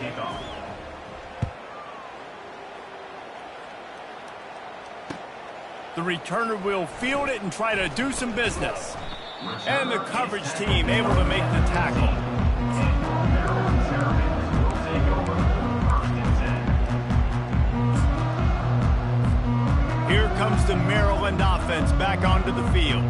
kickoff. The returner will field it and try to do some business. And the coverage team able to make the tackle. Here comes the Maryland offense back onto the field.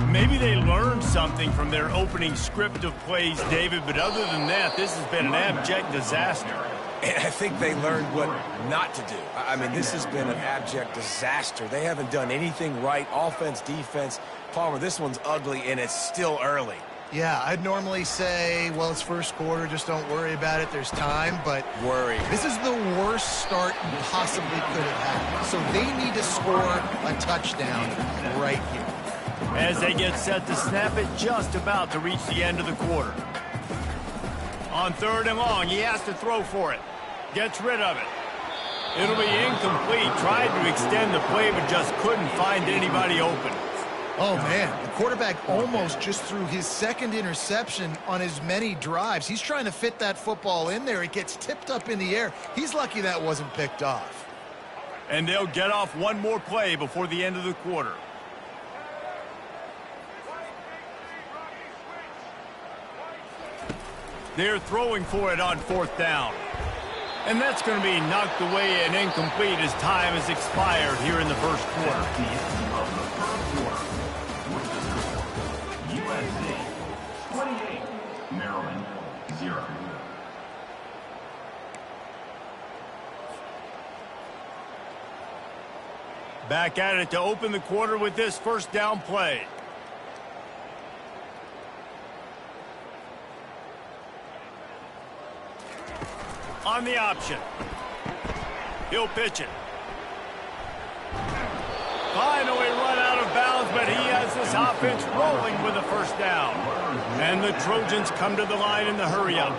Maybe they learned something from their opening script of plays, David, but other than that, this has been an abject disaster. And I think they learned what not to do. I mean, this has been an abject disaster. They haven't done anything right, offense, defense. Palmer, this one's ugly, and it's still early. Yeah, I'd normally say, well, it's first quarter, just don't worry about it, there's time, but Worry. this is the worst start you possibly could have had. So they need to score a touchdown right here. As they get set to snap it, just about to reach the end of the quarter. On 3rd and long, he has to throw for it. Gets rid of it. It'll be incomplete. Tried to extend the play, but just couldn't find anybody open. Oh, man, the quarterback almost just threw his second interception on as many drives. He's trying to fit that football in there. It gets tipped up in the air. He's lucky that wasn't picked off. And they'll get off one more play before the end of the quarter. They're throwing for it on 4th down. And that's going to be knocked away and incomplete as time has expired here in the first quarter. USC 28, Maryland 0. Back at it to open the quarter with this first down play. On the option. He'll pitch it. Finally run out of bounds, but he has this offense rolling with a first down. And the Trojans come to the line in the hurry-up.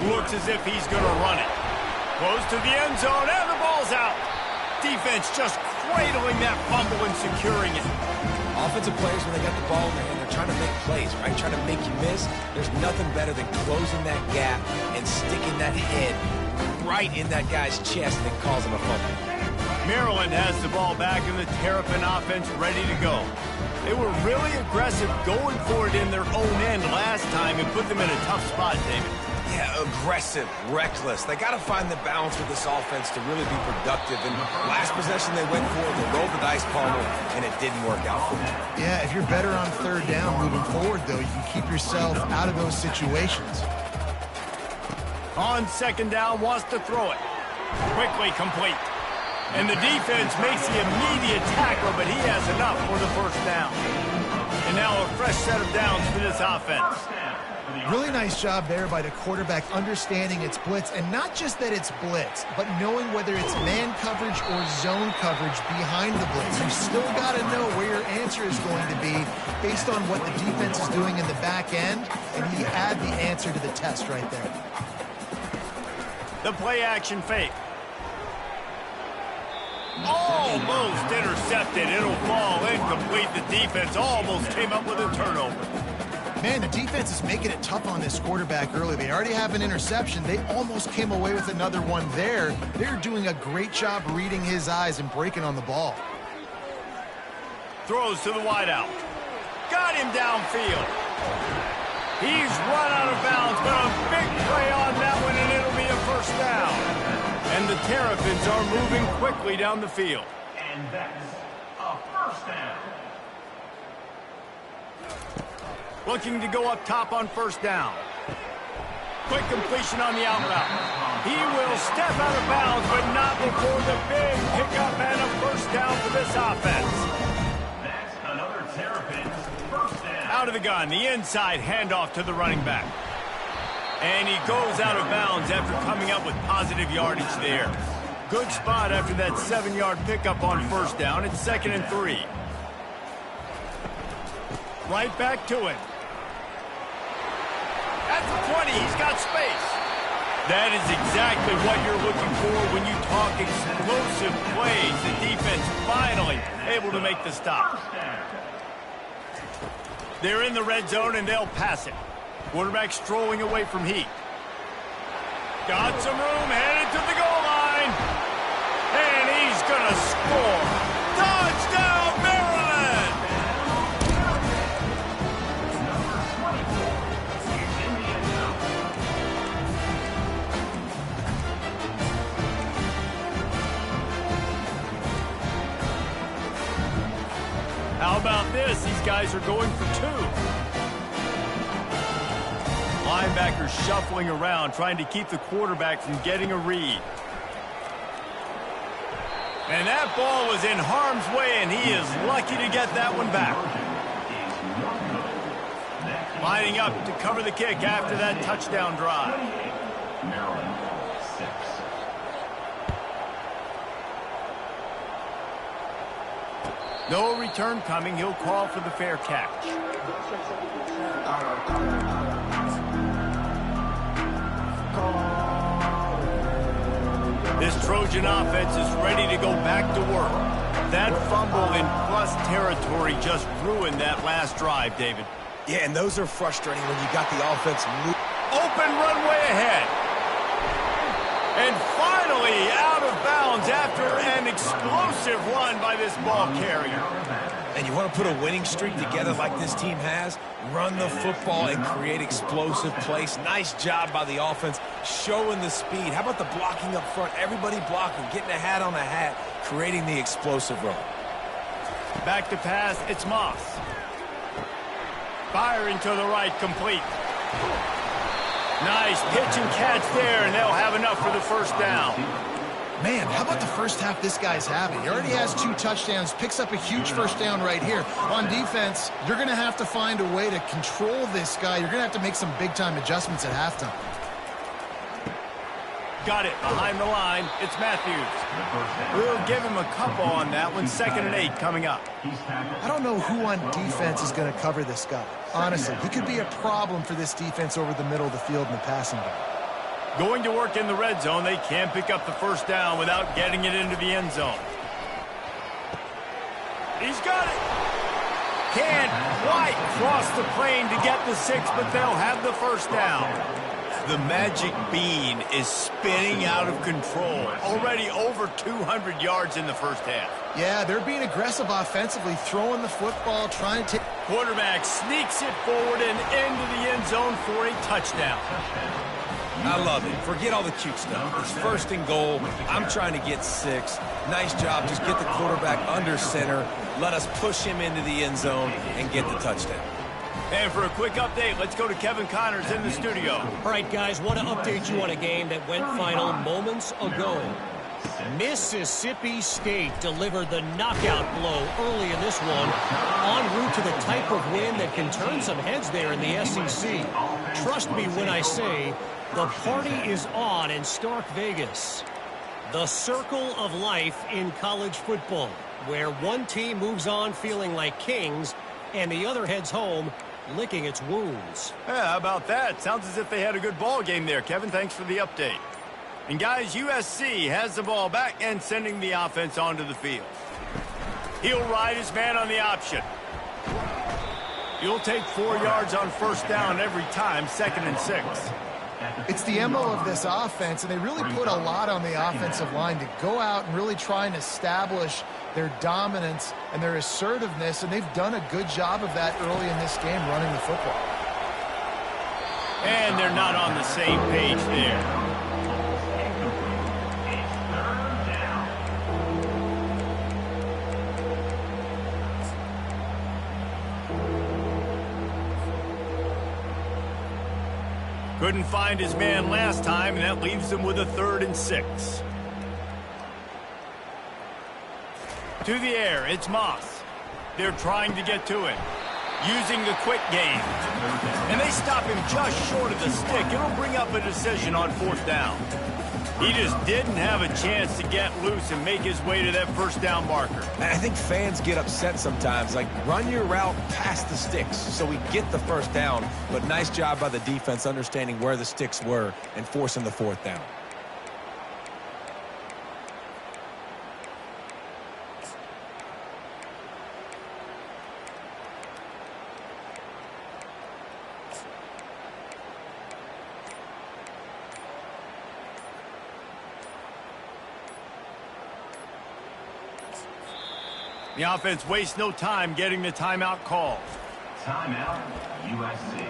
Looks as if he's going to run it. Close to the end zone, and the ball's out. Defense just cradling that fumble and securing it. Offensive players, when they got the ball in their hand, they're trying to make plays, right? Trying to make you miss. There's nothing better than closing that gap and sticking that head right in that guy's chest and causing a fumble. Maryland has the ball back and the Terrapin offense ready to go. They were really aggressive going for it in their own end last time and put them in a tough spot, David. Yeah, aggressive, reckless. They got to find the balance with this offense to really be productive. And last possession they went for, they rolled the dice, Palmer, and it didn't work out for them. Yeah, if you're better on 3rd down moving forward, though, you can keep yourself out of those situations. On 2nd down, wants to throw it. Quickly complete. And the defense makes the immediate tackle, but he has enough for the first down. And now a fresh set of downs for this offense. Really nice job there by the quarterback understanding it's blitz, and not just that it's blitz, but knowing whether it's man coverage or zone coverage behind the blitz. You still got to know where your answer is going to be based on what the defense is doing in the back end, and you add the answer to the test right there. The play action fake. Almost intercepted. It'll fall incomplete. The defense almost came up with a turnover. Man, the defense is making it tough on this quarterback early. They already have an interception. They almost came away with another one there. They're doing a great job reading his eyes and breaking on the ball. Throws to the wideout. Got him downfield. He's run out of bounds, but a big play on that one, and it'll be a first down. And the Terrapins are moving quickly down the field. And that's a first down. Looking to go up top on 1st down. Quick completion on the out route. He will step out of bounds, but not before the big pickup and a first down for this offense. That's another Terrapins first down. Out of the gun, the inside handoff to the running back. And he goes out of bounds after coming up with positive yardage there. Good spot after that 7-yard pickup on 1st down. It's 2nd and 3. Right back to it. At the 20, he's got space. That is exactly what you're looking for when you talk explosive plays. The defense finally able to make the stop. They're in the red zone, and they'll pass it. Quarterback strolling away from heat. Got some room, headed to the goal line. And he's going to score. Touchdown, Maryland! How about this? These guys are going for two. Linebackers shuffling around, trying to keep the quarterback from getting a read. And that ball was in harm's way, and he is lucky to get that one back. Lining up to cover the kick after that touchdown drive. No return coming. He'll call for the fair catch. This Trojan offense is ready to go back to work. That fumble in plus territory just ruined that last drive, David. Yeah, and those are frustrating when you got the offense open runway ahead. And finally out of bounds after an explosive run by this ball carrier. And you want to put a winning streak together like this team has, run the football and create explosive plays. Nice job by the offense, showing the speed. How about the blocking up front? Everybody blocking, getting a hat on a hat, creating the explosive run. Back to pass, it's Moss. Firing to the right, complete. Nice pitch and catch there, and they'll have enough for the first down. Man, how about the first half this guy's having? He already has 2 touchdowns, picks up a huge first down right here. On defense, you're going to have to find a way to control this guy. You're going to have to make some big-time adjustments at halftime. Got it behind the line. It's Matthews. We'll give him a couple on that one. 2nd and 8 coming up. I don't know who on defense is going to cover this guy. Honestly, he could be a problem for this defense over the middle of the field in the passing game. Going to work in the red zone. They can't pick up the first down without getting it into the end zone. He's got it. Can't quite cross the plane to get the 6, but they'll have the first down. The magic bean is spinning out of control. Already over 200 yards in the first half. Yeah, they're being aggressive offensively, throwing the football, trying to take... Quarterback sneaks it forward and into the end zone for a touchdown. I love it. Forget all the cute stuff. It's 1st and goal. I'm trying to get 6. Nice job. Just get the quarterback under center. Let us push him into the end zone and get the touchdown. And for a quick update, let's go to Kevin Connors in the studio. All right, guys, want to update you on a game that went final moments ago. Mississippi State delivered the knockout blow early in this one, en route to the type of win that can turn some heads there in the SEC. Trust me when I say the party is on in Stark Vegas. The circle of life in college football, where one team moves on feeling like kings and the other heads home licking its wounds. Yeah, how about that? Sounds as if they had a good ball game there. Kevin, thanks for the update. And guys, USC has the ball back and sending the offense onto the field. He'll ride his man on the option. You'll take 4 yards on first down every time, 2nd and 6. It's the MO of this offense, and they really put a lot on the offensive line to go out and really try and establish their dominance and their assertiveness, and they've done a good job of that early in this game running the football. And they're not on the same page there. Couldn't find his man last time, and that leaves him with a 3rd and 6. To the air, it's Moss. They're trying to get to him, using the quick game. And they stop him just short of the stick. It'll bring up a decision on 4th down. He just didn't have a chance to get loose and make his way to that first down marker. I think fans get upset sometimes. Like, run your route past the sticks so we get the first down. But nice job by the defense understanding where the sticks were and forcing the 4th down. The offense wastes no time getting the timeout called. Timeout, USC.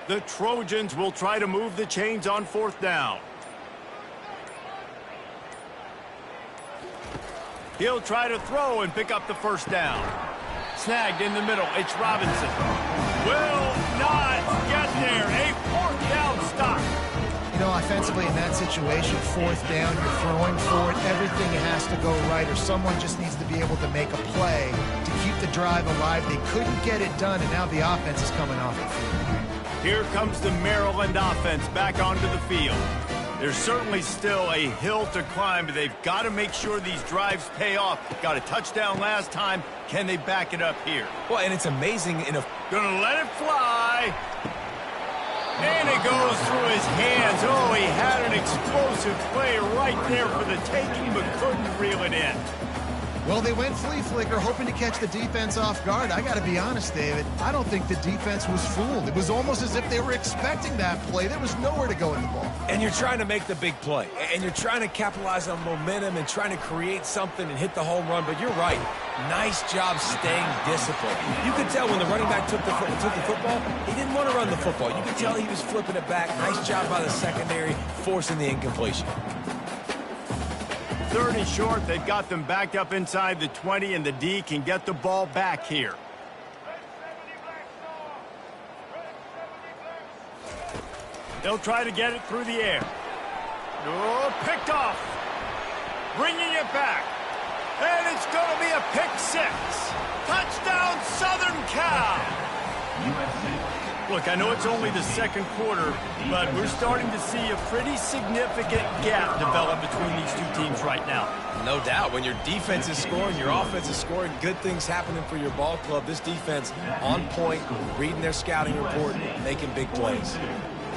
The Trojans will try to move the chains on 4th down. He'll try to throw and pick up the 1st down. Snagged in the middle. It's Robinson. Will not get there. A 4th down stop. You know, offensively in that situation, 4th down, you're throwing for it. Everything has to go right, or someone just needs to be able to make a play to keep the drive alive. They couldn't get it done, and now the offense is coming off the field. Here comes the Maryland offense back onto the field. There's certainly still a hill to climb, but they've got to make sure these drives pay off. Got a touchdown last time. Can they back it up here? Well, and it's amazing in a... Gonna let it fly. And it goes through his hands. Oh, he had an explosive play right there for the taking, but couldn't reel it in. Well, they went flea flicker, hoping to catch the defense off guard. I got to be honest, David. I don't think the defense was fooled. It was almost as if they were expecting that play. There was nowhere to go with the ball. And you're trying to make the big play. And you're trying to capitalize on momentum and trying to create something and hit the home run. But you're right. Nice job staying disciplined. You could tell when the running back took the football, he didn't want to run the football. You could tell he was flipping it back. Nice job by the secondary, forcing the incompletion. 3rd and short. They've got them backed up inside the 20, and the D can get the ball back here. They'll try to get it through the air. Oh, picked off. Bringing it back. And it's going to be a pick 6. Touchdown, Southern Cal. Look, I know it's only the 2nd quarter, but we're starting to see a pretty significant gap develop between these two teams right now. No doubt. When your defense is scoring, your offense is scoring, good things happening for your ball club. This defense on point, reading their scouting report, making big plays.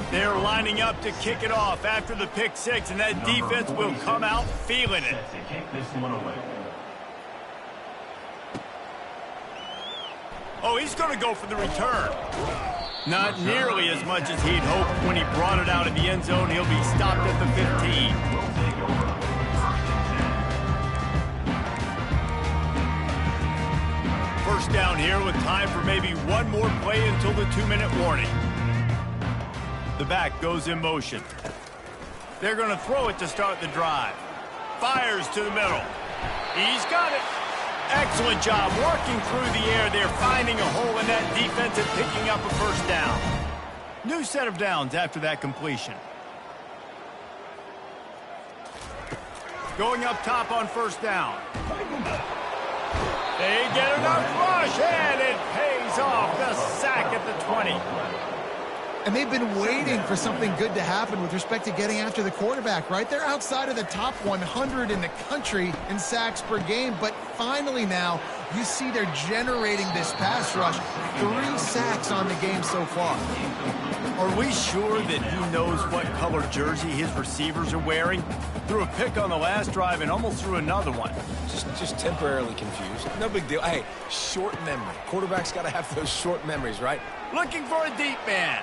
They're lining up to kick it off after the pick 6, and that defense will come out feeling it. Oh, he's going to go for the return. Not nearly as much as he'd hoped when he brought it out of the end zone. He'll be stopped at the 15. First down here with time for maybe one more play until the 2-minute warning. The back goes in motion. They're going to throw it to start the drive. Fires to the middle. He's got it. Excellent job working through the air there, finding a hole in that defense and picking up a 1st down. New set of downs after that completion. Going up top on 1st down. They get enough rush, and it pays off. The sack at the 20. And they've been waiting for something good to happen with respect to getting after the quarterback, right? They're outside of the top 100 in the country in sacks per game, but finally now you see they're generating this pass rush. 3 sacks on the game so far. Are we sure that he knows what color jersey his receivers are wearing? Threw a pick on the last drive and almost threw another one. Just temporarily confused. No big deal. Hey, short memory. Quarterback's got to have those short memories, right? Looking for a deep man.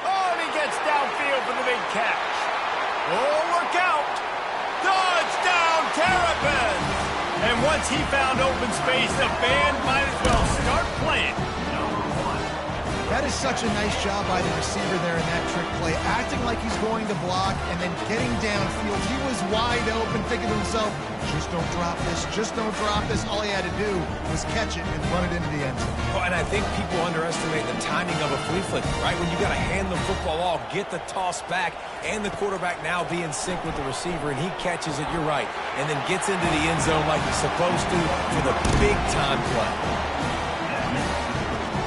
Oh, and he gets downfield for the big catch. Oh, look out. Touchdown, Terrapins. And once he found open space, the band might as well start playing. That is such a nice job by the receiver there in that trick play, acting like he's going to block and then getting downfield. He was wide open, thinking to himself, just don't drop this, just don't drop this. All he had to do was catch it and run it into the end zone. Well, and I think people underestimate the timing of a flea flicker, right? When you got to hand the football off, get the toss back, and the quarterback now be in sync with the receiver, and he catches it, you're right, and then gets into the end zone like he's supposed to for the big-time play.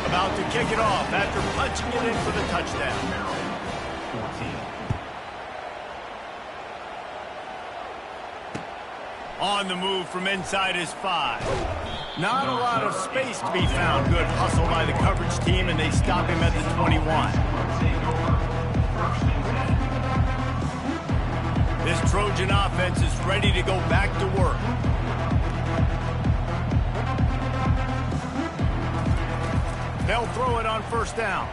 About to kick it off after punching it in for the touchdown. On the move from inside his 5. Not a lot of space to be found. Good hustle by the coverage team, and they stop him at the 21. This Trojan offense is ready to go back to work. They'll throw it on first down.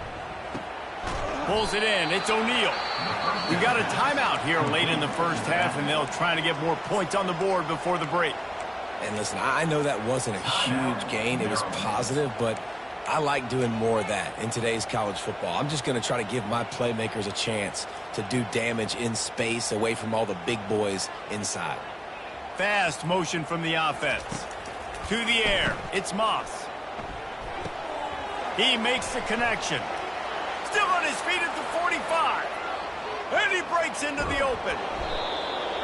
Pulls it in. It's O'Neal. We got a timeout here late in the first half, and they'll try to get more points on the board before the break. And listen, I know that wasn't a huge gain. It was positive, but I like doing more of that in today's college football. I'm just going to try to give my playmakers a chance to do damage in space away from all the big boys inside. Fast motion from the offense. To the air. It's Moss. He makes the connection. Still on his feet at the 45. And he breaks into the open.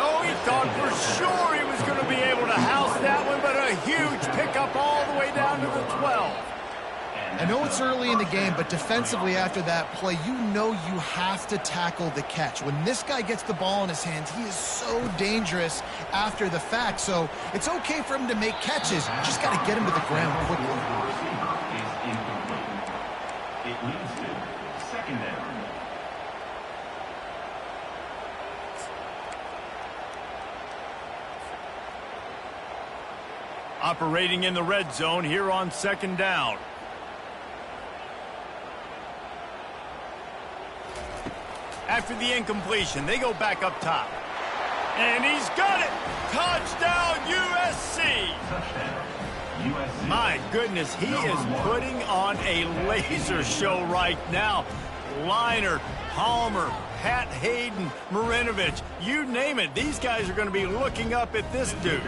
Oh, he thought for sure he was going to be able to house that one, but a huge pickup all the way down to the 12. I know it's early in the game, but defensively after that play, you know you have to tackle the catch. When this guy gets the ball in his hands, he is so dangerous after the fact. So it's okay for him to make catches. You just got to get him to the ground quickly. It leads to second down. Operating in the red zone here on second down. After the incompletion, they go back up top. And he's got it! Touchdown, USC! Touchdown, USC. My goodness, he is putting on a laser show right now. Leinart, Palmer, Pat Hayden, Marinovich, you name it. These guys are going to be looking up at this dude.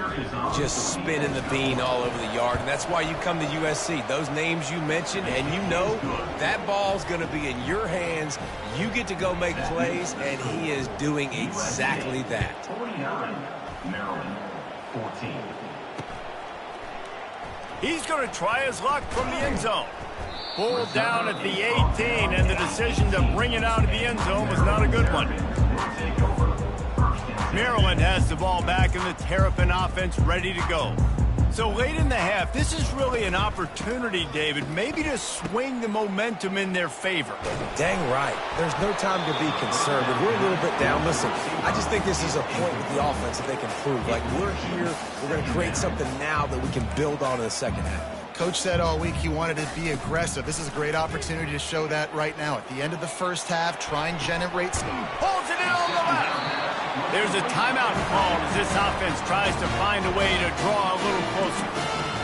Just spinning the bean all over the yard, and that's why you come to USC. Those names you mentioned, and you know that ball's going to be in your hands. You get to go make plays, and he is doing exactly that. 49, Maryland, 14. He's going to try his luck from the end zone. Pulled down at the 18, and the decision to bring it out of the end zone was not a good one. Maryland has the ball back, and the Terrapin offense ready to go. So late in the half, this is really an opportunity, David, maybe to swing the momentum in their favor. Dang right. There's no time to be conservative. We're a little bit down. Listen, I just think this is a point with the offense that they can prove. Like, we're here, we're going to create something now that we can build on in the second half. Coach said all week he wanted to be aggressive. This is a great opportunity to show that right now. At the end of the first half, try and generate some. Holds it in on the left. There's a timeout called as this offense tries to find a way to draw a little closer.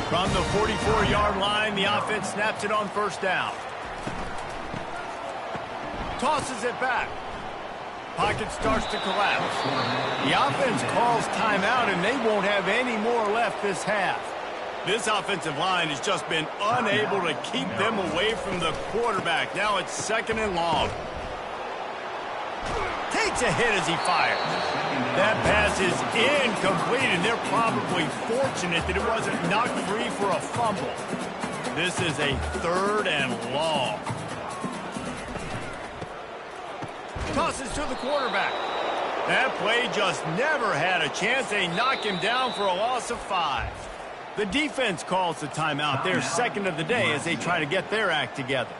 From the 44-yard line, the offense snaps it on first down. Tosses it back. Pocket starts to collapse. The offense calls timeout, and they won't have any more left this half. This offensive line has just been unable to keep them away from the quarterback. Now it's second and long. Takes a hit as he fires. That pass is incomplete, and they're probably fortunate that it wasn't knocked free for a fumble. This is a third and long. Tosses to the quarterback. That play just never had a chance. They knock him down for a loss of 5. The defense calls the timeout. They're second of the day as they try to get their act together.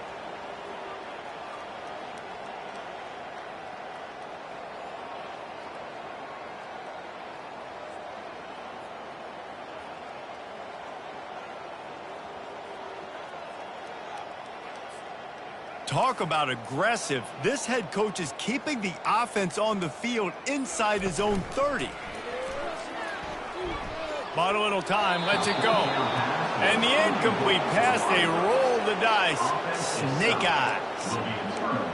Talk about aggressive. This head coach is keeping the offense on the field inside his own 30. Bought a little time, lets it go. And the incomplete pass, they roll the dice. Snake eyes.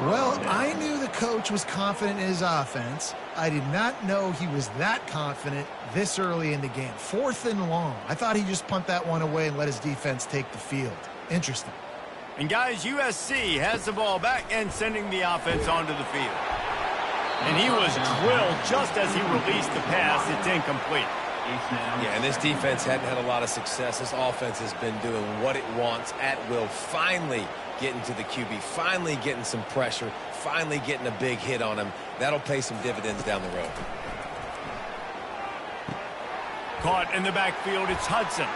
Well, I knew the coach was confident in his offense. I did not know he was that confident this early in the game. 4th and long. I thought he'd just punt that one away and let his defense take the field. Interesting. And guys, USC has the ball back and sending the offense onto the field. And he was drilled just as he released the pass. It's incomplete. Yeah, and this defense hadn't had a lot of success. This offense has been doing what it wants at will. Finally getting to the QB, finally getting some pressure, finally getting a big hit on him. That'll pay some dividends down the road. Caught in the backfield, it's Hudson.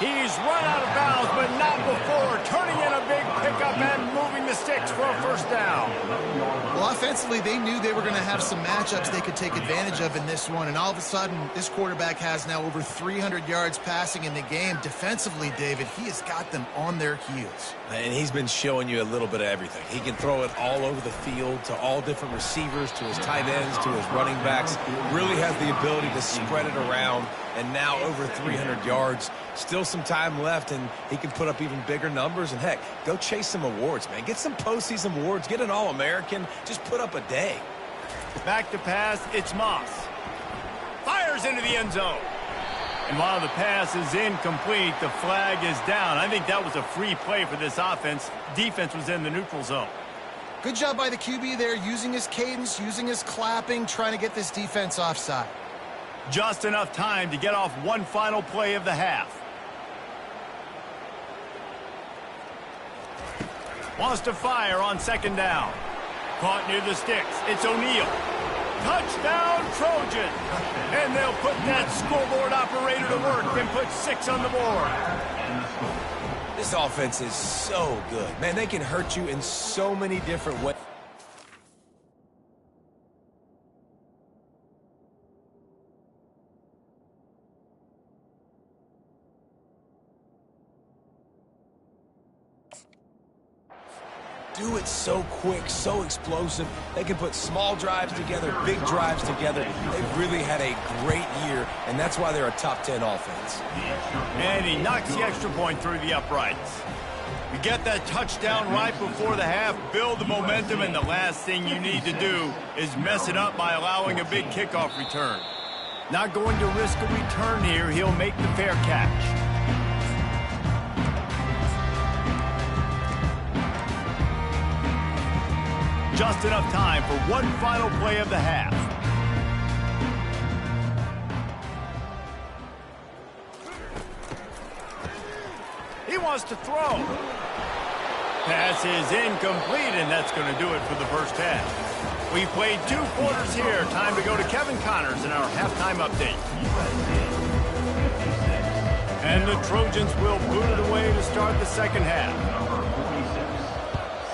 He's run out of bounds, but not before. Turning in a big pickup and moving the sticks for a first first down. Well, offensively, they knew they were going to have some matchups they could take advantage of in this one, and all of a sudden, this quarterback has now over 300 yards passing in the game. Defensively, David, he has got them on their heels. And he's been showing you a little bit of everything. He can throw it all over the field to all different receivers, to his tight ends, to his running backs. Really has the ability to spread it around, and now over 300 yards. Still some time left, and he can put up even bigger numbers. And, heck, go chase some awards, man. Get some postseason awards. Get an All-American. Just put up a day. Back to pass, it's Moss. Fires into the end zone. And while the pass is incomplete, the flag is down. I think that was a free play for this offense. Defense was in the neutral zone. Good job by the QB there, using his cadence, using his clapping, trying to get this defense offside. Just enough time to get off one final play of the half. Wants to fire on second down. Caught near the sticks. It's O'Neal. Touchdown, Trojan. And they'll put that scoreboard operator to work and put 6 on the board. This offense is so good. Man, they can hurt you in so many different ways. Do it so quick, so explosive. They can put small drives together, big drives together. They've really had a great year, and that's why they're a top 10 offense. And he knocks the extra point through the uprights. You get that touchdown right before the half, build the momentum, and the last thing you need to do is mess it up by allowing a big kickoff return. Not going to risk a return here. He'll make the fair catch. Just enough time for one final play of the half. He wants to throw. Pass is incomplete, and that's going to do it for the first half. We played 2 quarters here. Time to go to Kevin Connors in our halftime update. And the Trojans will boot it away to start the second half.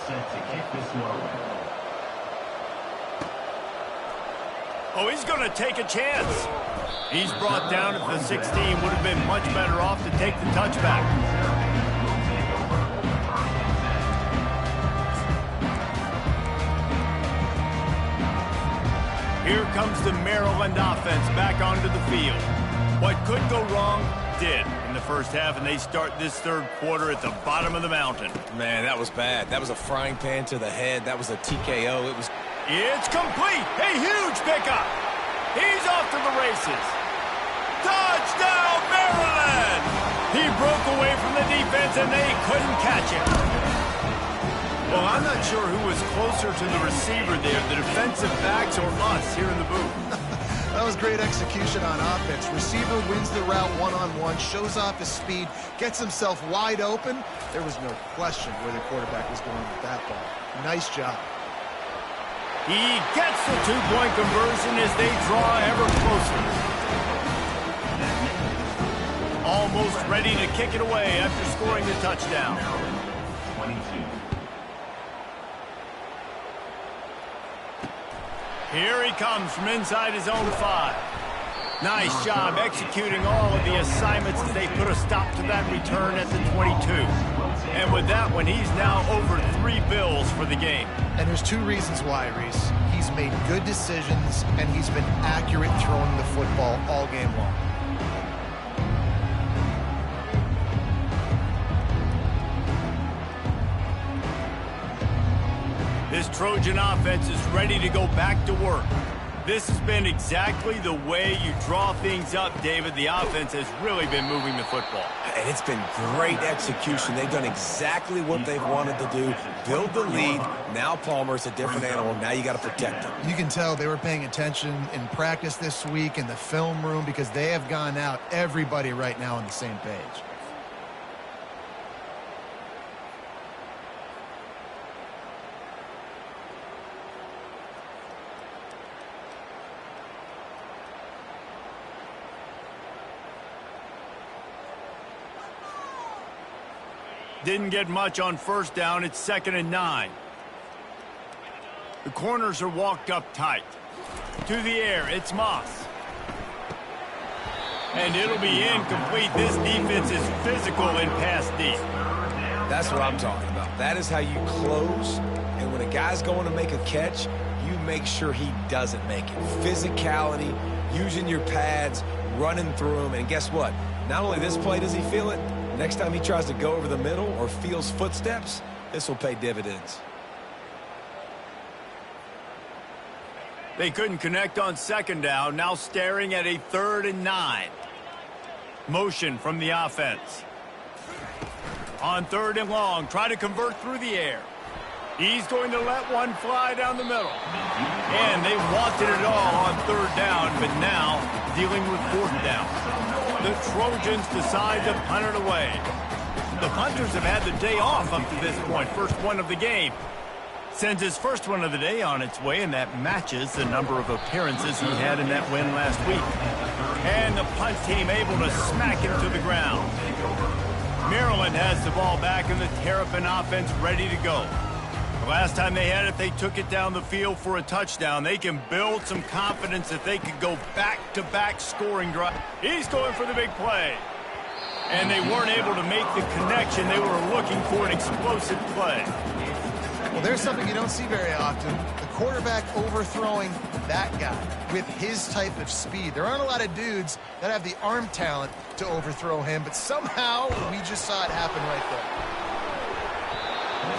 Set to kick this one away. Oh, he's going to take a chance. He's brought down at the 16. Would have been much better off to take the touchback. Here comes the Maryland offense back onto the field. What could go wrong did in the first half, and they start this third quarter at the bottom of the mountain. Man, that was bad. That was a frying pan to the head. That was a TKO. It was... It's complete. A huge pickup. He's off to the races. Touchdown, Maryland! He broke away from the defense, and they couldn't catch him. Well, I'm not sure who was closer to the receiver there, the defensive backs or us here in the booth. That was great execution on offense. Receiver wins the route one-on-one, shows off his speed, gets himself wide open. There was no question where the quarterback was going with that ball. Nice job. He gets the 2-point conversion as they draw ever closer. Almost ready to kick it away after scoring the touchdown. 22. Here he comes from inside his own 5. Nice job executing all of the assignments as they put a stop to that return at the 22. And with that one, he's now over 3 bills for the game. And there's 2 reasons why, Reese. He's made good decisions, and he's been accurate throwing the football all game long. This Trojan offense is ready to go back to work. This has been exactly the way you draw things up, David. The offense has really been moving the football. And it's been great execution. They've done exactly what they've wanted to do. Build the lead. Now Palmer's a different animal. Now you got to protect him. You can tell they were paying attention in practice this week in the film room because they have gone out, everybody right now on the same page. Didn't get much on first down. It's 2nd and 9. The corners are walked up tight. To the air, it's Moss. And it'll be incomplete. This defense is physical in pass deep. That's what I'm talking about. That is how you close. And when a guy's going to make a catch, you make sure he doesn't make it. Physicality, using your pads, running through him. And guess what? Not only this play does he feel it, next time he tries to go over the middle or feels footsteps, this will pay dividends. They couldn't connect on second down. Now staring at a 3rd and 9. Motion from the offense. On 3rd and long, try to convert through the air. He's going to let one fly down the middle. And they wanted it all on 3rd down, but now dealing with 4th down. The Trojans decide to punt it away. The punters have had the day off up to this point. First one of the game. Sends his first one of the day on its way, and that matches the number of appearances he had in that win last week. And the punt team able to smack him to the ground. Maryland has the ball back, and the Terrapin offense ready to go. The last time they had it, they took it down the field for a touchdown. They can build some confidence that they could go back-to-back scoring drive. He's going for the big play. And they weren't able to make the connection. They were looking for an explosive play. Well, there's something you don't see very often. The quarterback overthrowing that guy with his type of speed. There aren't a lot of dudes that have the arm talent to overthrow him, but somehow we just saw it happen right there.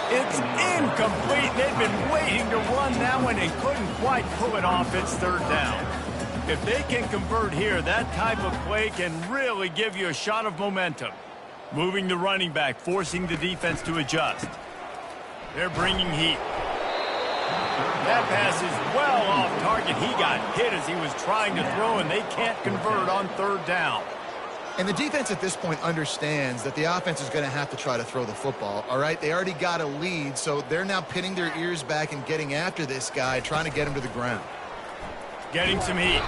It's incomplete. They've been waiting to run that one and couldn't quite pull it off. It's 3rd down. If they can convert here, that type of play can really give you a shot of momentum. Moving the running back, forcing the defense to adjust. They're bringing heat. That pass is well off target. He got hit as he was trying to throw, and they can't convert on 3rd down. And the defense at this point understands that the offense is going to have to try to throw the football, all right? They already got a lead, so they're now pinning their ears back and getting after this guy, trying to get him to the ground. Getting some heat.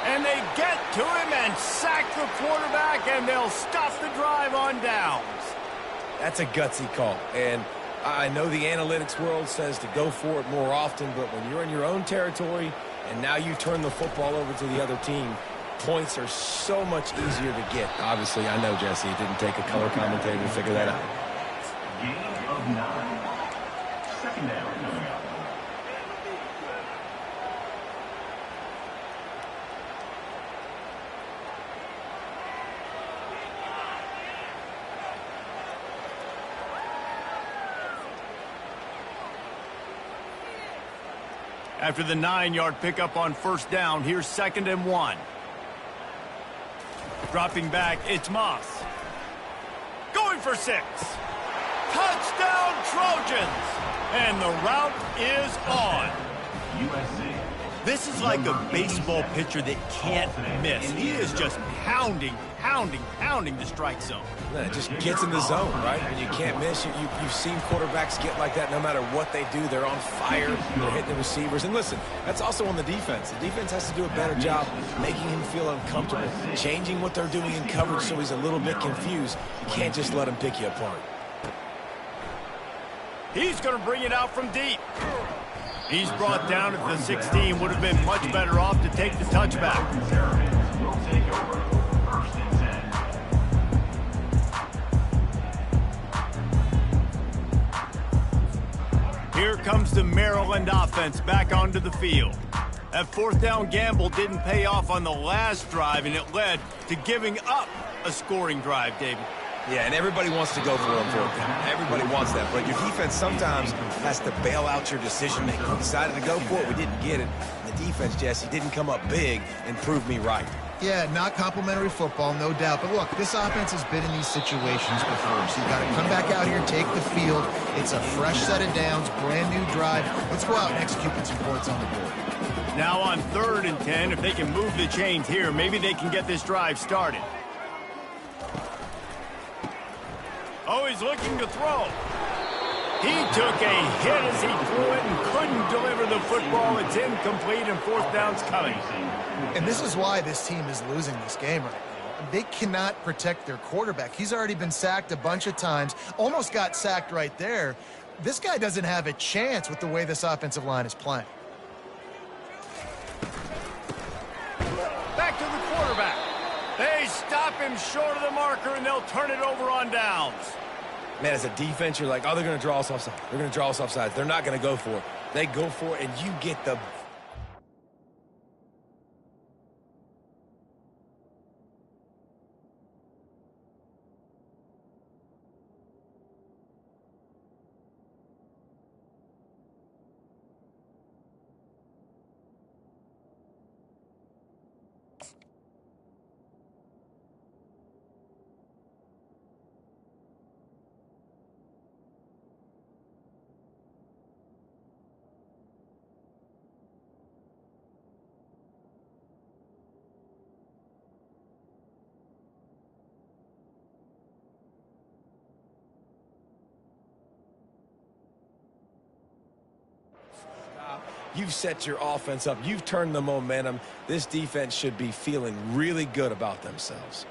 And they get to him and sack the quarterback, and they'll stop the drive on downs. That's a gutsy call. And I know the analytics world says to go for it more often, but when you're in your own territory and now you turn the football over to the other team, points are so much easier to get. Obviously, I know, Jesse, it didn't take a color commentator to figure that out. Gain of 9. 2nd down. After the 9-yard pickup on 1st down, here's 2nd and 1. Dropping back, it's Moss. Going for 6. Touchdown, Trojans! And the route is on. USC. This is like a baseball pitcher that can't miss. He is just pounding the strike zone. It just gets in the zone, right? When you can't miss, you've seen quarterbacks get like that no matter what they do. They're on fire. They're hitting the receivers. And listen, that's also on the defense. The defense has to do a better job making him feel uncomfortable, changing what they're doing in coverage so he's a little bit confused. You can't just let him pick you apart. He's going to bring it out from deep. He's brought down at the 16. Would have been much better off to take the touchback. Terrapins will take over. 1st and 10. Here comes the Maryland offense back onto the field. That 4th down gamble didn't pay off on the last drive, and it led to giving up a scoring drive, David. Yeah, and everybody wants to go for it on 4th down. Everybody wants that, but your defense sometimes has to bail out your decision-making. We decided to go for it. We didn't get it. And the defense, Jesse, didn't come up big and prove me right. Yeah, not complimentary football, no doubt. But look, this offense has been in these situations before, so you got to come back out here, take the field. It's a fresh set of downs, brand new drive. Let's go out and execute with some points on the board. Now on 3rd and 10, if they can move the chains here, maybe they can get this drive started. Oh, he's looking to throw. He took a hit as he threw it and couldn't deliver the football. It's incomplete, and 4th down's coming. And this is why this team is losing this game right now. They cannot protect their quarterback. He's already been sacked a bunch of times, almost got sacked right there. this guy doesn't have a chance with the way this offensive line is playing. Back to the quarterback. They stop him short of the marker, and they'll turn it over on downs. Man, as a defense, you're like, oh, they're going to draw us offside. They're going to draw us offside. They're not going to go for it. They go for it, and you get the... You've set your offense up. You've turned the momentum. This defense should be feeling really good about themselves.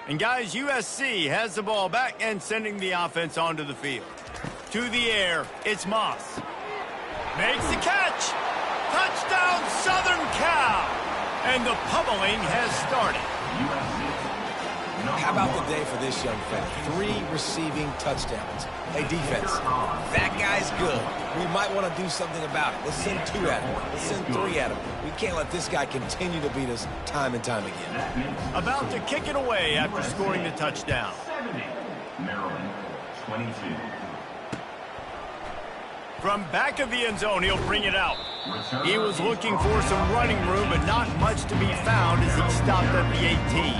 And guys, USC has the ball back and sending the offense onto the field. To the air, it's Moss. Makes the catch. Touchdown, Southern Cal. And the pummeling has started. How about the day for this young fella? 3 receiving touchdowns. Hey, defense, that guy's good. We might want to do something about it. Let's send 2 at him. Let's send 3 at him. We can't let this guy continue to beat us time and time again. About to kick it away after scoring the touchdown. 70, Maryland, 22. From back of the end zone, he'll bring it out. He was looking for some running room, but not much to be found as he stopped at the 18.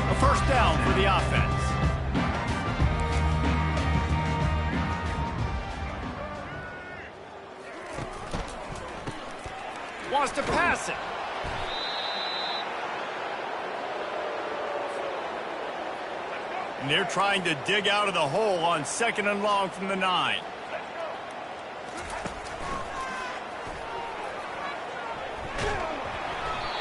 A first down for the offense. Wants to pass it. And they're trying to dig out of the hole on 2nd and long from the 9.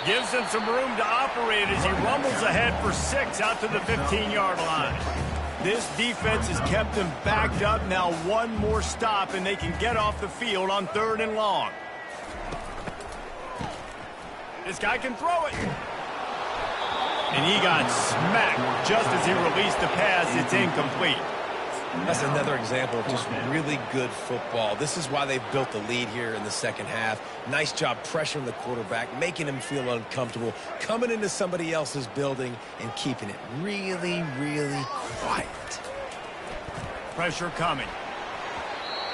Gives him some room to operate as he rumbles ahead for 6 out to the 15-yard line. This defense has kept them backed up. Now one more stop, and they can get off the field on 3rd and long. This guy can throw it. And he got smacked just as he released the pass. It's incomplete. That's another example of just really good football. This is why they've built the lead here in the second half. Nice job pressuring the quarterback, making him feel uncomfortable, coming into somebody else's building and keeping it really, really quiet. Pressure coming.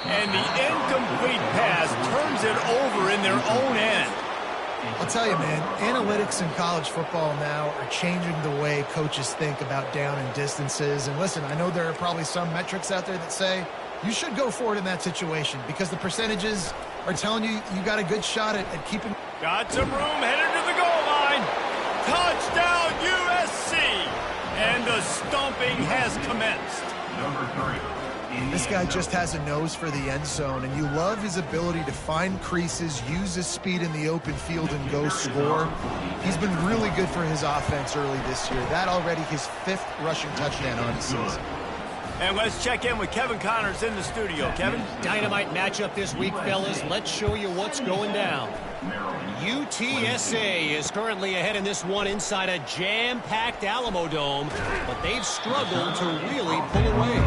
And the incomplete pass turns it over in their own end. I'll tell you, man, analytics in college football now are changing the way coaches think about down and distances. And listen, I know there are probably some metrics out there that say you should go for it in that situation because the percentages are telling you you got a good shot at keeping. Got some room, headed to the goal line. Touchdown, USC. And the stomping has commenced. Number 3. This guy just has a nose for the end zone, and you love his ability to find creases, use his speed in the open field, and go score. He's been really good for his offense early this year. That already his 5th rushing touchdown on the season. And let's check in with Kevin Connors in the studio. Kevin? Dynamite matchup this week, fellas. Let's show you what's going down. UTSA is currently ahead in this one inside a jam-packed Alamo Dome, but they've struggled to really pull away.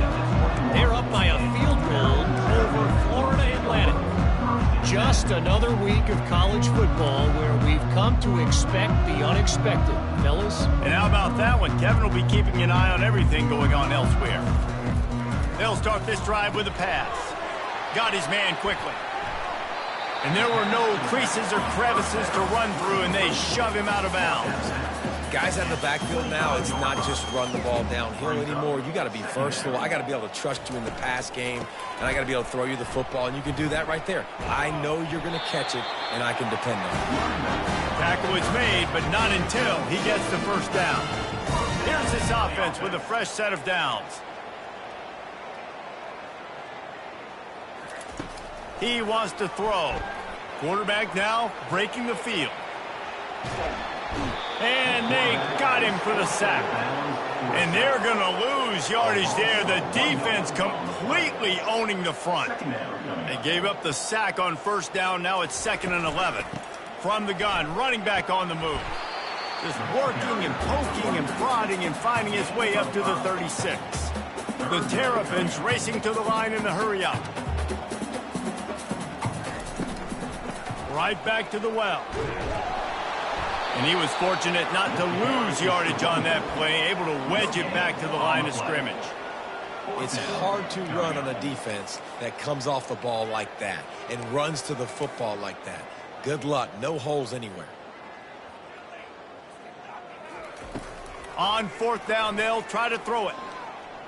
They're up by a field goal over Florida Atlantic. Just another week of college football where we've come to expect the unexpected, fellas. And how about that one? Kevin will be keeping an eye on everything going on elsewhere. They'll start this drive with a pass. Got his man quickly. And there were no creases or crevices to run through, and they shove him out of bounds. Guys out of the backfield now, it's not just run the ball downhill anymore. You got to be versatile. I got to be able to trust you in the pass game, and I got to be able to throw you the football, and you can do that right there. I know you're going to catch it, and I can depend on it. Tackle is made, but not until he gets the first down. Here's this offense with a fresh set of downs. He wants to throw. Quarterback now breaking the field. And they got him for the sack. And they're going to lose yardage there. The defense completely owning the front. They gave up the sack on first down. Now it's 2nd and 11. From the gun, running back on the move. Just working and poking and prodding and finding his way up to the 36. The Terrapins racing to the line in the hurry up. Right back to the well. And he was fortunate not to lose yardage on that play, able to wedge it back to the line of scrimmage. It's hard to run on a defense that comes off the ball like that and runs to the football like that. Good luck. No holes anywhere. On 4th down, they'll try to throw it.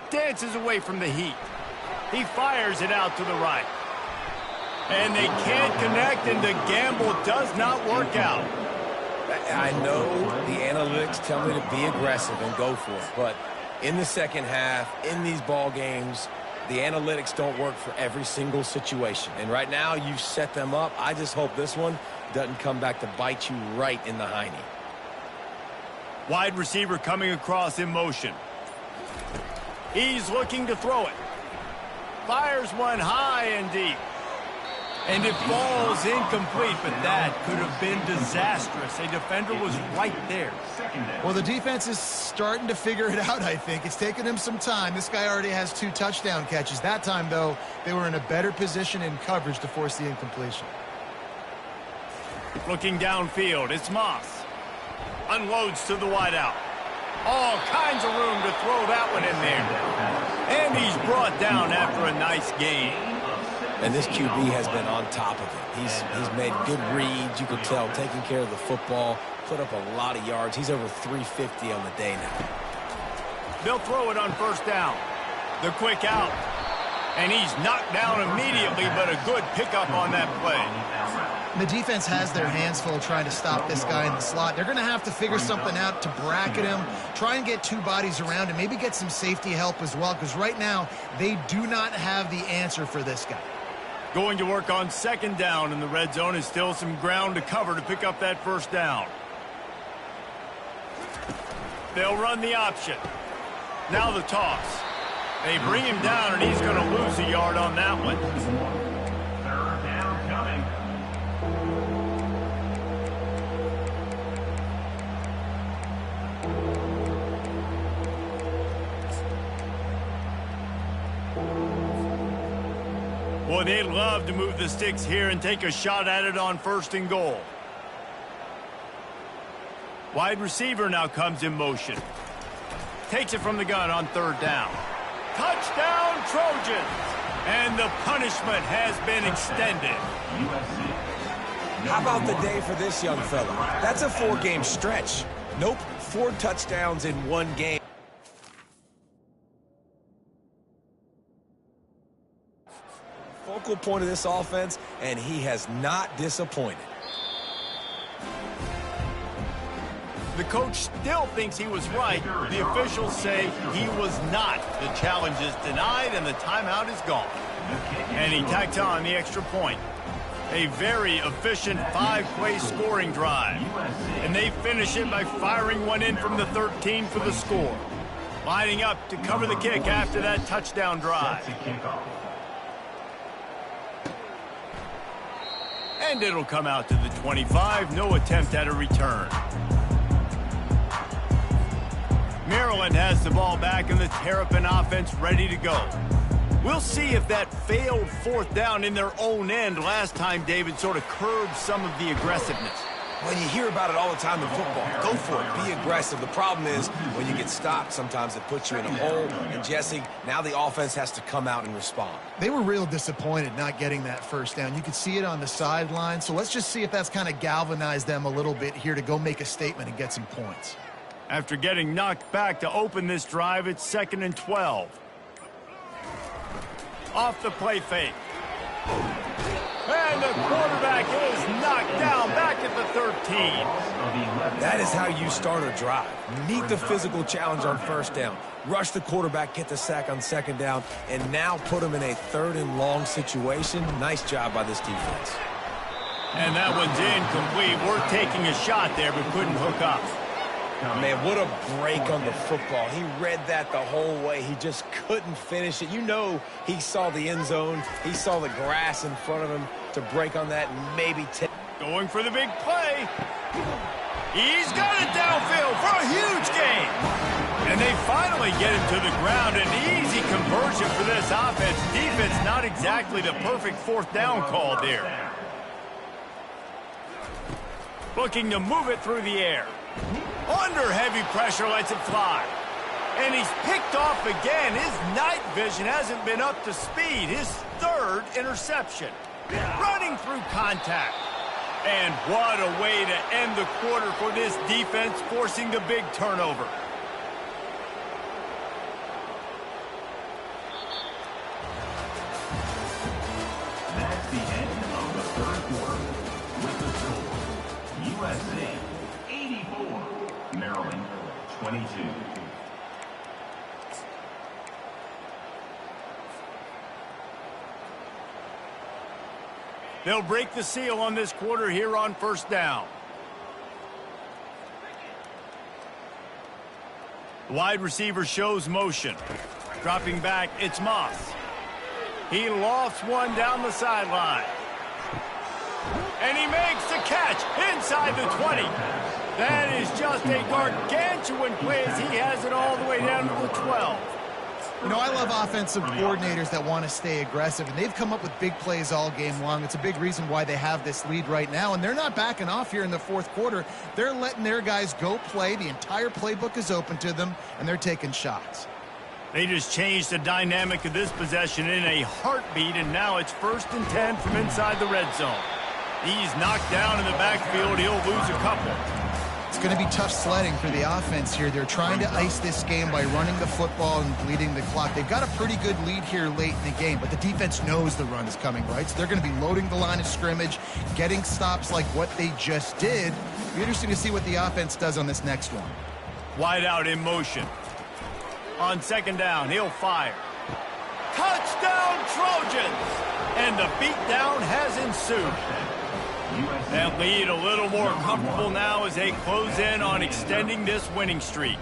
Dances away from the heat. He fires it out to the right. And they can't connect, and the gamble does not work out. I know the analytics tell me to be aggressive and go for it, but in the second half, in these ball games, the analytics don't work for every single situation. And right now, you've set them up. I just hope this one doesn't come back to bite you right in the hiney. Wide receiver coming across in motion. He's looking to throw it. Fires one high and deep. And it falls incomplete, but that could have been disastrous. A defender was right there. Well, the defense is starting to figure it out, I think. It's taken him some time. This guy already has 2 touchdown catches. That time, though, they were in a better position in coverage to force the incompletion. Looking downfield, it's Moss. Unloads to the wideout. All kinds of room to throw that one in there. And he's brought down after a nice gain. And this QB has been on top of it. He's made good reads, you can tell, taking care of the football, put up a lot of yards. He's over 350 on the day now. They'll throw it on 1st down. The quick out. And he's knocked down immediately, but a good pickup on that play. The defense has their hands full trying to stop this guy in the slot. They're going to have to figure something out to bracket him, try and get 2 bodies around him, maybe get some safety help as well, because right now they do not have the answer for this guy. Going to work on 2nd down, and the red zone is still some ground to cover to pick up that 1st down. They'll run the option. Now the toss. They bring him down, and he's going to lose a yard on that one. 3rd down coming. Boy, they'd love to move the sticks here and take a shot at it on 1st and goal. Wide receiver now comes in motion. Takes it from the gun on 3rd down. Touchdown, Trojans! And the punishment has been extended. How about the day for this young fella? That's a 4-game stretch. Nope, 4 touchdowns in 1 game. Focal point of this offense, and he has not disappointed. The coach still thinks he was right. The officials say he was not. The challenge is denied, and the timeout is gone. And he tacks on the extra point. A very efficient 5-play scoring drive. And they finish it by firing one in from the 13 for the score. Lining up to cover the kick after that touchdown drive. And it'll come out to the 25. No attempt at a return. Maryland has the ball back and the Terrapin offense ready to go. We'll see if that failed 4th down in their own end last time, David, sort of curbed some of the aggressiveness. Well, you hear about it all the time in football. Go for it. Be aggressive. The problem is when you get stopped, sometimes it puts you in a hole. And, Jesse, now the offense has to come out and respond. They were real disappointed not getting that 1st down. You could see it on the sideline. So let's just see if that's kind of galvanized them a little bit here to go make a statement and get some points. After getting knocked back to open this drive, it's 2nd and 12. Off the play fake. And the quarterback is knocked down back at the 13. That is how you start a drive. Meet the physical challenge on 1st down. Rush the quarterback, get the sack on 2nd down, and now put him in a 3rd and long situation. Nice job by this defense. And that one's incomplete. We're taking a shot there, but couldn't hook up. Man, what a break on the football. He read that the whole way. He just couldn't finish it. You know he saw the end zone. He saw the grass in front of him to break on that and maybe take. Going for the big play. He's got it downfield for a huge gain. And they finally get him to the ground. An easy conversion for this offense. Defense not exactly the perfect fourth down call there. Looking to move it through the air. Under heavy pressure, lets it fly. And he's picked off again. His night vision hasn't been up to speed. His third interception. Running through contact. And what a way to end the quarter for this defense, forcing the big turnover. That's the end of the third quarter. With the score, USA 84, Maryland 22. They'll break the seal on this quarter here on first down. The wide receiver shows motion. Dropping back, it's Moss. He lofts one down the sideline. And he makes the catch inside the 20. That is just a gargantuan play as he has it all the way down to the 12. You know, I love offensive coordinators that want to stay aggressive, and they've come up with big plays all game long. It's a big reason why they have this lead right now, and they're not backing off here in the fourth quarter. They're letting their guys go play. The entire playbook is open to them, and they're taking shots. They just changed the dynamic of this possession in a heartbeat, and now it's 1st and 10 from inside the red zone. He's knocked down in the backfield. He'll lose a couple. It's going to be tough sledding for the offense here. They're trying to ice this game by running the football and bleeding the clock. They've got a pretty good lead here late in the game, but the defense knows the run is coming, right? So they're going to be loading the line of scrimmage, getting stops like what they just did. It'll be interesting to see what the offense does on this next one. Wide out in motion. On second down, he'll fire. Touchdown, Trojans! And the beatdown has ensued. That lead a little more comfortable now as they close in on extending this winning streak.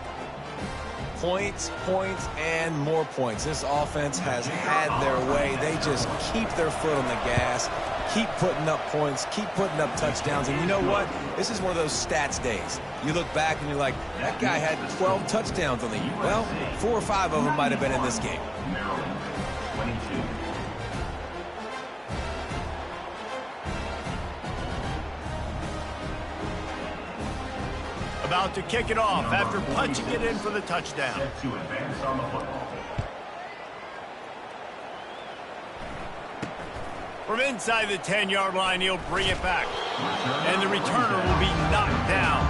Points, points, and more points. This offense has had their way. They just keep their foot on the gas, keep putting up points, keep putting up touchdowns. And you know what? This is one of those stats days. You look back and you're like, that guy had 12 touchdowns on the year. Well, 4 or 5 of them might have been in this game. Maryland 22. About to kick it off after punching it in for the touchdown. Set to advance on the football. From inside the 10-yard line, he'll bring it back. And the returner will be knocked down.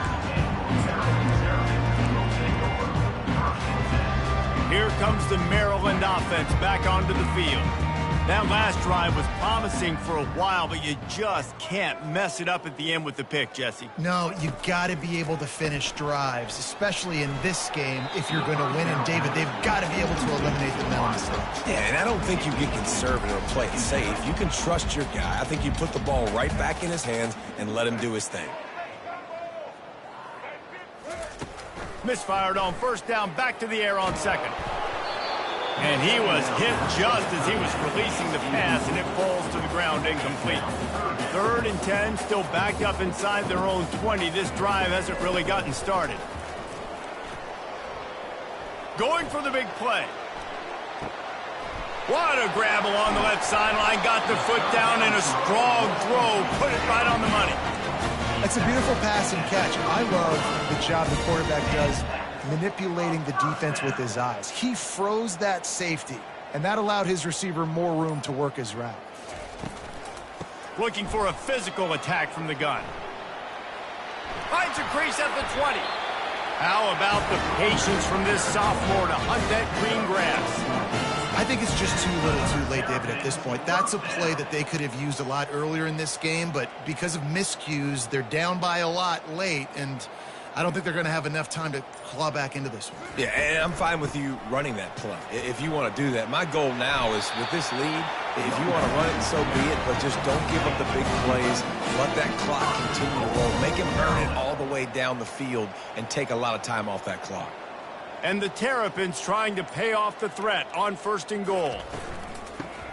Here comes the Maryland offense back onto the field. That last drive was promising for a while, but you just can't mess it up at the end with the pick, Jesse. No, you got to be able to finish drives, especially in this game if you're going to win. And, David, they've got to be able to eliminate the mental mistakes. Yeah, and I don't think you get conservative or play it safe. You can trust your guy. I think you put the ball right back in his hands and let him do his thing. Misfired on first down, back to the air on second. And he was hit just as he was releasing the pass, and it falls to the ground incomplete. 3rd and 10, still backed up inside their own 20. This drive hasn't really gotten started. Going for the big play. What a grab along the left sideline. Got the foot down in a strong throw. Put it right on the money. That's a beautiful pass and catch. I love the job the quarterback does manipulating the defense with his eyes. He froze that safety, and that allowed his receiver more room to work his route. Looking for a physical attack from the gun. Finds a crease at the 20. How about the patience from this sophomore to hunt that green grass? I think it's just too little too late, David, at this point. That's a play that they could have used a lot earlier in this game, but because of miscues, they're down by a lot late, and I don't think they're going to have enough time to claw back into this one. Yeah, and I'm fine with you running that play if you want to do that. My goal now is with this lead, if you want to run it, so be it, but just don't give up the big plays. Let that clock continue to roll. Make him earn it all the way down the field and take a lot of time off that clock. And the Terrapins trying to pay off the threat on 1st and goal.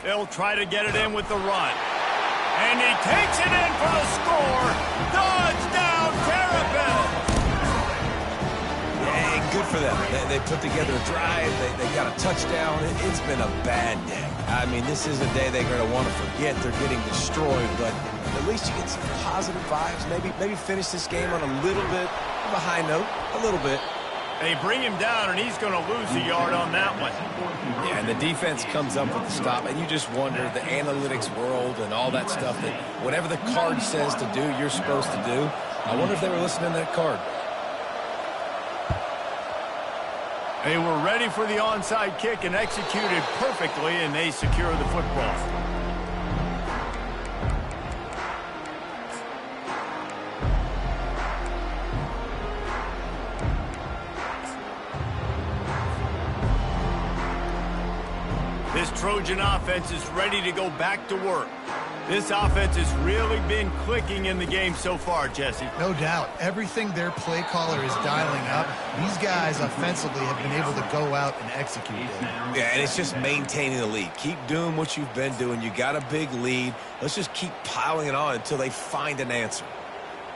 They'll try to get it in with the run. And he takes it in for the score. Touchdown, Terrapins! Yeah, good for them. They put together a drive. They got a touchdown. It's been a bad day. I mean, this is a day they're going to want to forget. They're getting destroyed, but at least you get some positive vibes. Maybe finish this game on a little bit of a high note, a little bit. They bring him down, and he's going to lose a yard on that one. Yeah, and the defense comes up with the stop, and you just wonder, the analytics world and all that stuff, that whatever the card says to do, you're supposed to do. I wonder if they were listening to that card. They were ready for the onside kick and executed perfectly, and they secure the football. This Trojan offense is ready to go back to work. This offense has really been clicking in the game so far, Jesse. No doubt. Everything their play caller is dialing up, these guys offensively have been able to go out and execute it. Yeah, and it's just maintaining the lead. Keep doing what you've been doing. You got a big lead. Let's just keep piling it on until they find an answer.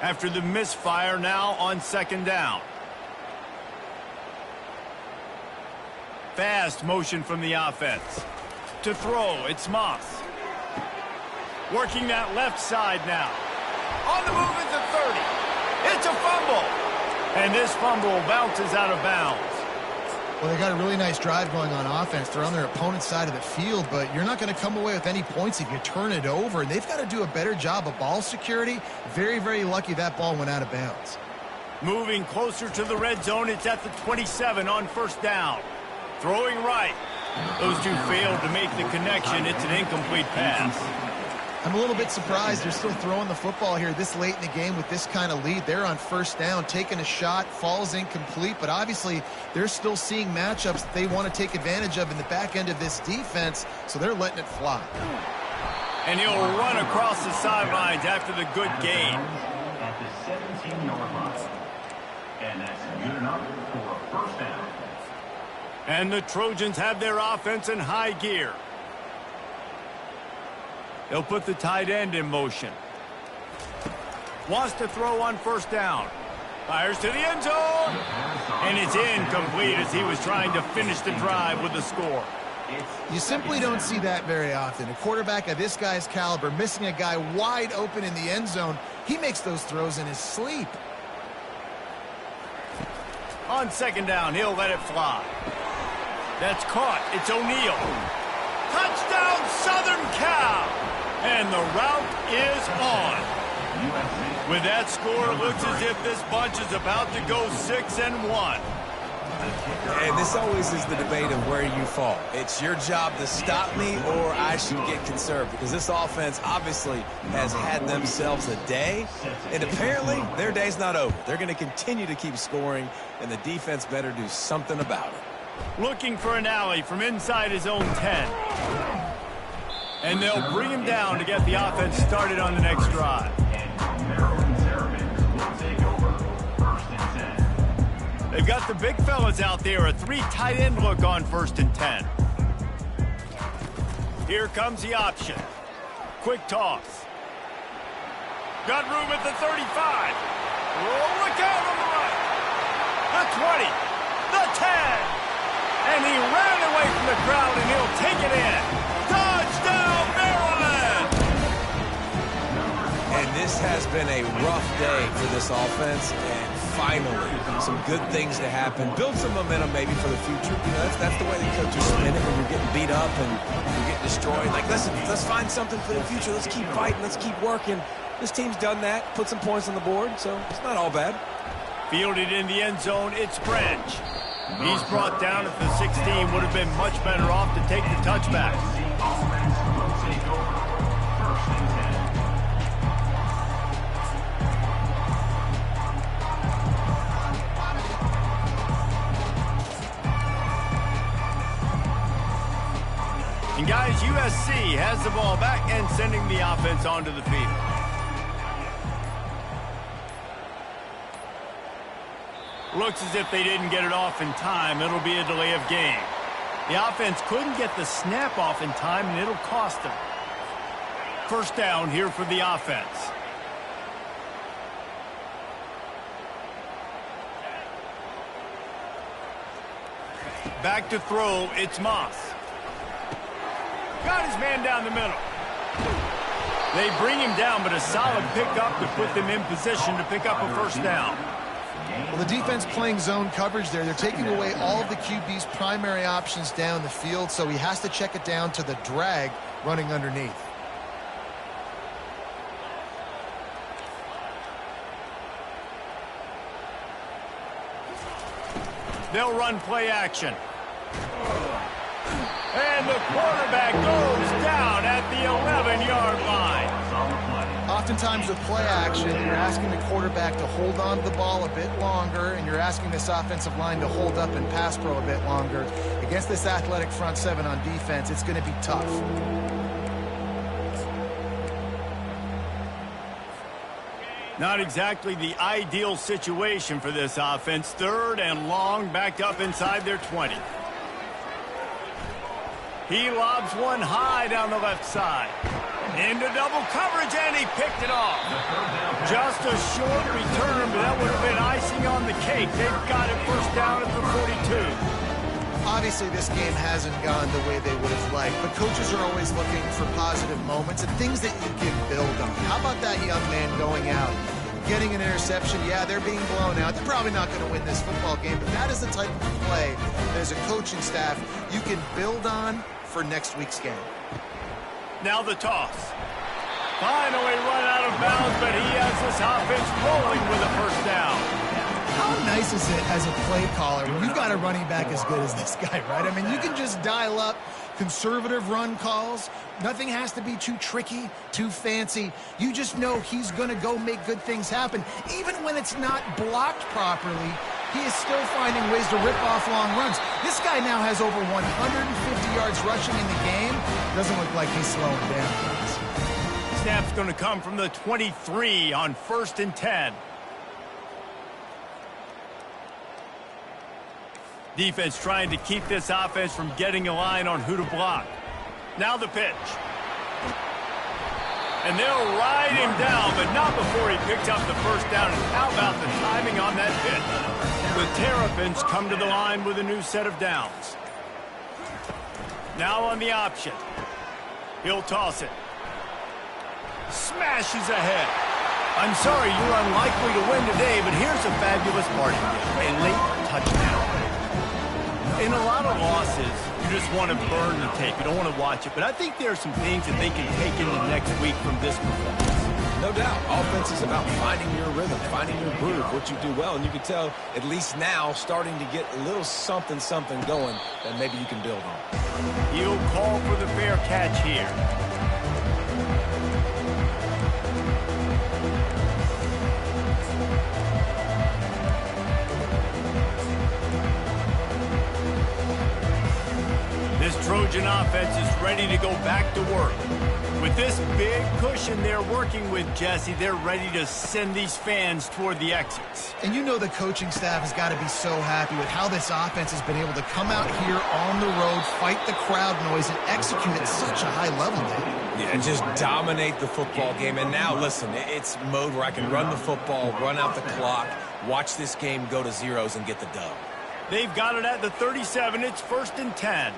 After the misfire, now on 2nd down. Fast motion from the offense. To throw, it's Moss. Working that left side now. On the move at the 30. It's a fumble. And this fumble bounces out of bounds. Well, they got a really nice drive going on offense. They're on their opponent's side of the field, but you're not going to come away with any points if you turn it over. And they've got to do a better job of ball security. Very, very lucky that ball went out of bounds. Moving closer to the red zone, it's at the 27 on 1st down. Throwing right. Those two failed to make the connection. It's an incomplete pass. I'm a little bit surprised they're still throwing the football here this late in the game with this kind of lead. They're on 1st down, taking a shot, falls incomplete, but obviously they're still seeing matchups that they want to take advantage of in the back end of this defense, so they're letting it fly. And he'll run across the sidelines after the good gain. At the 17-yard line. And that's good enough for a 1st down. And the Trojans have their offense in high gear. They'll put the tight end in motion. Wants to throw on 1st down. Fires to the end zone. And it's incomplete as he was trying to finish the drive with the score. You simply don't see that very often. A quarterback of this guy's caliber missing a guy wide open in the end zone. He makes those throws in his sleep. On 2nd down, he'll let it fly. That's caught. It's O'Neal. Touchdown, Southern Cal. And the route is on. With that score, it looks as if this bunch is about to go 6-1. And this always is the debate of where you fall. It's your job to stop me or I should get conserved, because this offense obviously has had themselves a day, and apparently their day's not over. They're going to continue to keep scoring, and the defense better do something about it. Looking for an alley from inside his own 10. And they'll bring him down to get the offense started on the next drive. Maryland Terrapins will take over 1st and 10. They've got the big fellas out there, a 3 tight end look on 1st and 10. Here comes the option. Quick toss. Got room at the 35. Oh, look out on the right. The 20. The 10. And he ran away from the crowd, and he'll take it in. Touchdown, Maryland! And this has been a rough day for this offense, and finally, some good things to happen. Build some momentum maybe for the future. You know, that's the way the coaches spin it when you're getting beat up and you're getting destroyed. Like, listen, let's find something for the future. Let's keep fighting. Let's keep working. This team's done that, put some points on the board, so it's not all bad. Fielded in the end zone, it's French. He's brought down at the 16, would have been much better off to take the touchback. Offense will take over 1st and 10. And guys, USC has the ball back and sending the offense onto the field. Looks as if they didn't get it off in time. It'll be a delay of game. The offense couldn't get the snap off in time, and it'll cost them. First down here for the offense. Back to throw, it's Moss. Got his man down the middle. They bring him down, but a solid pickup to put them in position to pick up a first down. Well, the defense playing zone coverage there. They're taking away all of the QB's primary options down the field, so he has to check it down to the drag running underneath. They'll run play action. And the quarterback goes down at the 11-yard line. Oftentimes with play action, you're asking the quarterback to hold on to the ball a bit longer, and you're asking this offensive line to hold up and pass pro a bit longer. Against this athletic front seven on defense, it's going to be tough. Not exactly the ideal situation for this offense. Third and long, backed up inside their 20. He lobs one high down the left side. Into double coverage, and he picked it off. Just a short return, but that would have been icing on the cake. They've got it first down at the 42. Obviously, this game hasn't gone the way they would have liked, but coaches are always looking for positive moments and things that you can build on. How about that young man going out, getting an interception? Yeah, they're being blown out. They're probably not going to win this football game, but that is the type of play that as a coaching staff you can build on for next week's game. Now the toss. Finally run out of bounds, but he has this offense rolling with a first down. How nice is it as a play caller when you've got a running back as good as this guy, right? I mean, you can just dial up conservative run calls. Nothing has to be too tricky, too fancy. You just know he's going to go make good things happen. Even when it's not blocked properly, he is still finding ways to rip off long runs. This guy now has over 150 yards rushing in the game. Doesn't look like he's slowing down. Snap's going to come from the 23 on 1st and 10. Defense trying to keep this offense from getting a line on who to block. Now the pitch. And they'll ride him down, but not before he picked up the first down. And how about the timing on that pitch? The Terrapins come to the line with a new set of downs. Now on the option. He'll toss it. Smashes ahead. I'm sorry you're unlikely to win today, but here's a fabulous party. A late touchdown. In a lot of losses, you just want to burn the tape. You don't want to watch it. But I think there are some things that they can take into next week from this performance. No doubt. Offense is about finding your rhythm, finding your groove, what you do well. And you can tell, at least now, starting to get a little something going that maybe you can build on. He'll call for the fair catch here. This Trojan offense is ready to go back to work. With this big cushion they're working with, Jesse, they're ready to send these fans toward the exits. And you know the coaching staff has got to be so happy with how this offense has been able to come out here on the road, fight the crowd noise, and execute at such a high level, man. Yeah, and just dominate the football game. And now, listen, it's mode where I can run the football, run out the clock, watch this game go to zeros and get the dub. They've got it at the 37. It's 1st and 10.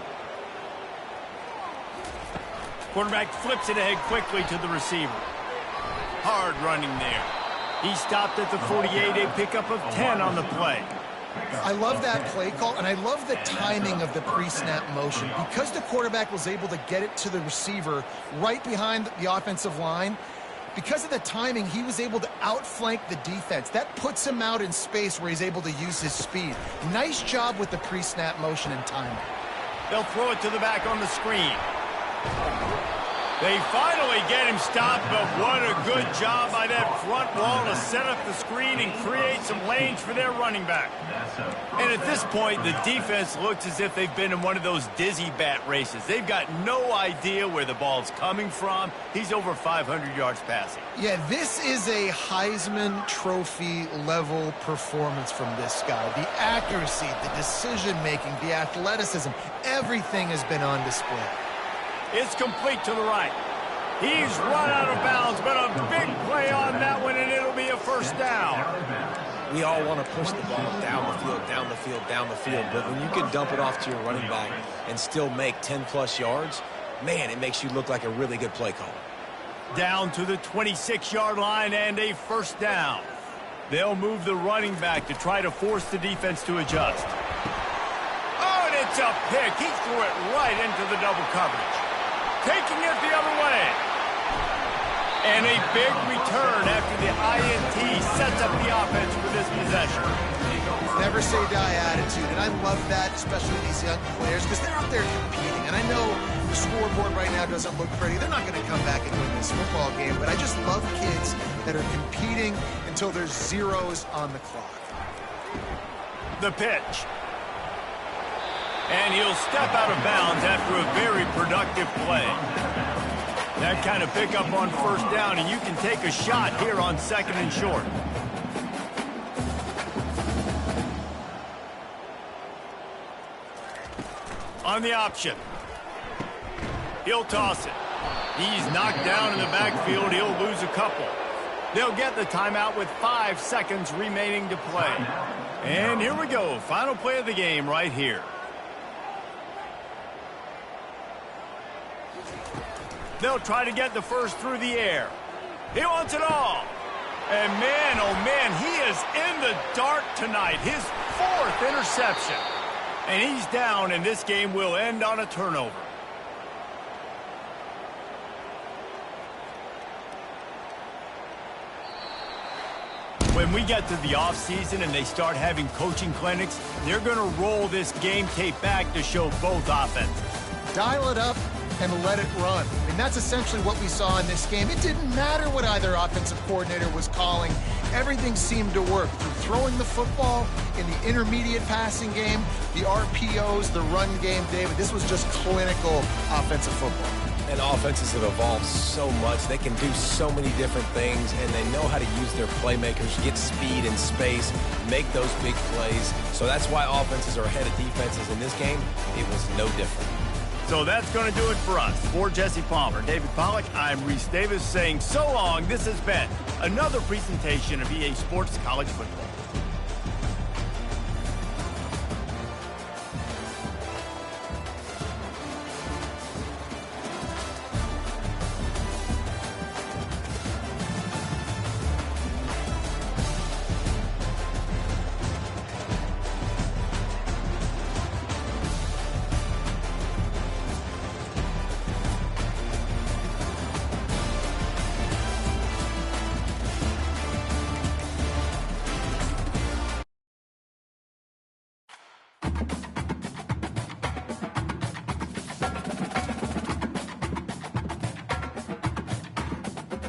Quarterback flips it ahead quickly to the receiver. Hard running there. He stopped at the 48, a pickup of 10 on the play. I love that play call, and I love the timing of the pre-snap motion. Because the quarterback was able to get it to the receiver right behind the offensive line, because of the timing, he was able to outflank the defense. That puts him out in space where he's able to use his speed. Nice job with the pre-snap motion and timing. They'll throw it to the back on the screen. They finally get him stopped, but what a good job by that front wall to set up the screen and create some lanes for their running back. And at this point, the defense looks as if they've been in one of those dizzy bat races. They've got no idea where the ball's coming from. He's over 500 yards passing. Yeah, this is a Heisman Trophy level performance from this guy. The accuracy, the decision-making, the athleticism, everything has been on display. It's complete to the right. He's run out of bounds, but a big play on that one, and it'll be a first down. We all want to push the ball down the field, down the field, down the field, but when you can dump it off to your running back and still make 10-plus yards, man, it makes you look like a really good play caller. Down to the 26-yard line and a first down. They'll move the running back to try to force the defense to adjust. Oh, and it's a pick. He threw it right into the double coverage. Taking it the other way. And a big return after the INT sets up the offense for this possession. Never say die attitude, and I love that, especially these young players, because they're out there competing. And I know the scoreboard right now doesn't look pretty. They're not going to come back and win this football game, but I just love kids that are competing until there's zeros on the clock. The pitch. And he'll step out of bounds after a very productive play. That kind of pickup on first down, and you can take a shot here on second and short. On the option. He'll toss it. He's knocked down in the backfield. He'll lose a couple. They'll get the timeout with 5 seconds remaining to play. And here we go. Final play of the game right here. They'll try to get the first through the air. He wants it all. And man, oh man, he is in the dark tonight. His 4th interception. And he's down, and this game will end on a turnover. When we get to the offseason and they start having coaching clinics, they're going to roll this game tape back to show both offenses. Dial it up and let it run. I mean, that's essentially what we saw in this game. It didn't matter what either offensive coordinator was calling. Everything seemed to work. Through throwing the football, in the intermediate passing game, the RPOs, the run game, David, this was just clinical offensive football. And offenses have evolved so much. They can do so many different things, and they know how to use their playmakers, get speed and space, make those big plays. So that's why offenses are ahead of defenses in this game. It was no different. So that's going to do it for us. For Jesse Palmer, David Pollack, I'm Reese Davis saying so long. This has been another presentation of EA Sports College Football.